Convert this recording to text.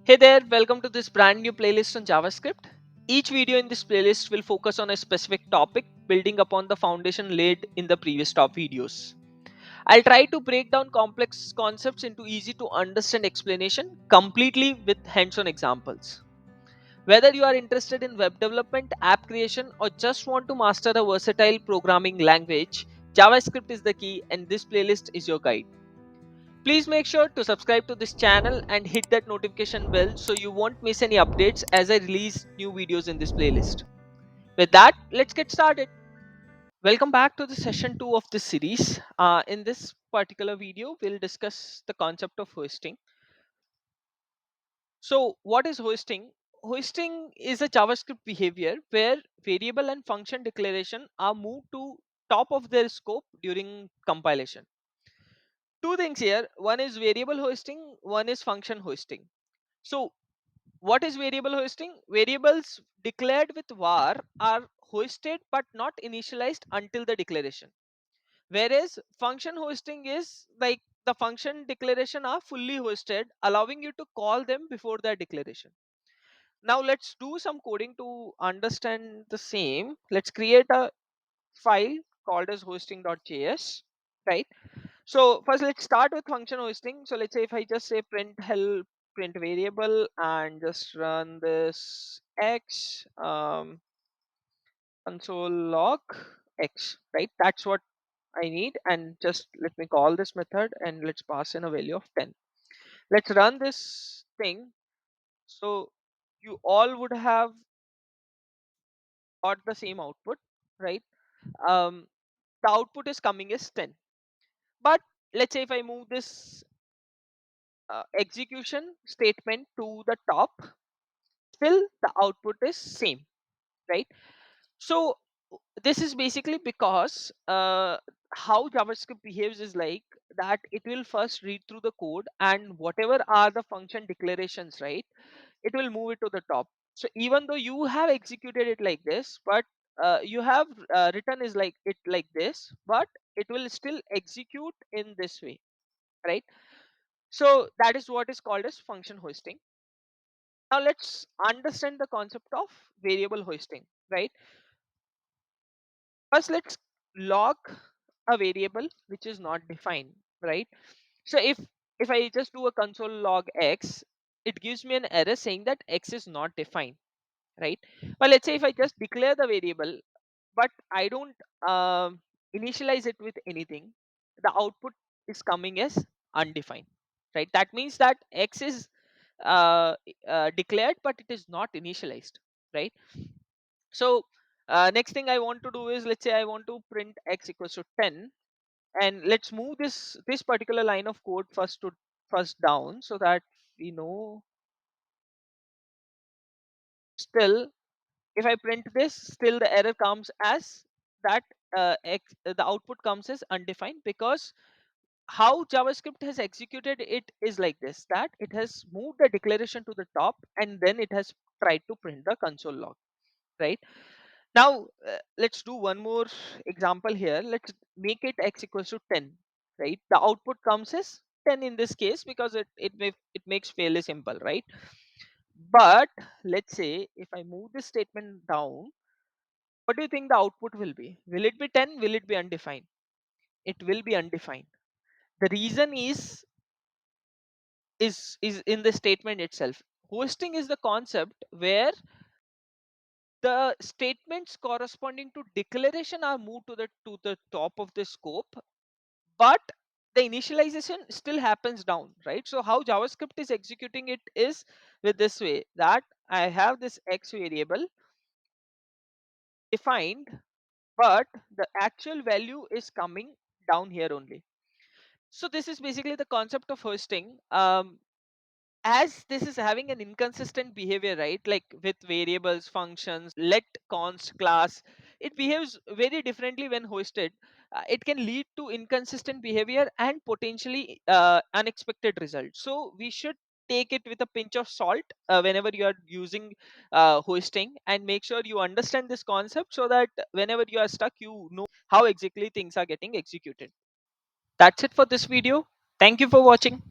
Hey there, welcome to this brand new playlist on JavaScript. Each video in this playlist will focus on a specific topic, building upon the foundation laid in the previous top videos. I'll try to break down complex concepts into easy to understand explanation completely with hands on examples. Whether you are interested in web development, app creation, or just want to master a versatile programming language, JavaScript is the key, and this playlist is your guide. Please make sure to subscribe to this channel and hit that notification bell so you won't miss any updates as I release new videos in this playlist. With that, let's get started. Welcome back to the session 2 of this series. In this particular video, we'll discuss the concept of hoisting. So, what is hoisting? Hoisting is a JavaScript behavior where variable and function declaration are moved to top of their scope during compilation. Two things here, one is variable hoisting, one is function hoisting. So what is variable hoisting? Variables declared with var are hoisted but not initialized until the declaration. Whereas function hoisting is like the function declaration are fully hoisted, allowing you to call them before their declaration. Now let's do some coding to understand the same. Let's create a file called as hosting.js, right? So first let's start with function hoisting. So let's say if I just say print help print variable and just run this x console log x, right? That's what I need, and just let me call this method and let's pass in a value of 10. Let's run this thing. So you all would have got the same output, right? Um, the output is coming as 10. But let's say if I move this execution statement to the top, still the output is same, right? So this is basically because how JavaScript behaves is like that it will first read through the code, and whatever are the function declarations, right, it will move it to the top. So even though you have executed it like this, but you have written is like it like this, but it will still execute in this way, right? So that is what is called as function hoisting. Now let's understand the concept of variable hoisting, right? First, let's log a variable which is not defined, right? So if I just do a console log x, it gives me an error saying that x is not defined, right? But let's say if I just declare the variable, but I don't initialize it with anything, the output is coming as undefined, right? That means that x is declared, but it is not initialized, right? So next thing I want to do is, let's say I want to print x equals to 10, and let's move this particular line of code first down so that we know. Still, if I print this, still the error comes as that the output comes as undefined, because how JavaScript has executed it is like this, that it has moved the declaration to the top and then it has tried to print the console log, right? Now let's do one more example here. Let's make it x equals to 10, right? The output comes as 10 in this case because it makes fairly simple, right? But let's say if I move this statement down, what do you think the output will be? Will it be 10? Will it be undefined? It will be undefined. The reason is in the statement itself. Hosting is the concept where the statements corresponding to declaration are moved to the top of the scope, but the initialization still happens down, right? So how JavaScript is executing it is with this way, that I have this x variable defined, but the actual value is coming down here only. So this is basically the concept of hosting. As this is having an inconsistent behavior, right, like with variables, functions, let, const, class, it behaves very differently when hosted. It can lead to inconsistent behavior and potentially unexpected results. So we should take it with a pinch of salt whenever you are using hosting, and make sure you understand this concept so that whenever you are stuck, you know how exactly things are getting executed. That's it for this video. Thank you for watching.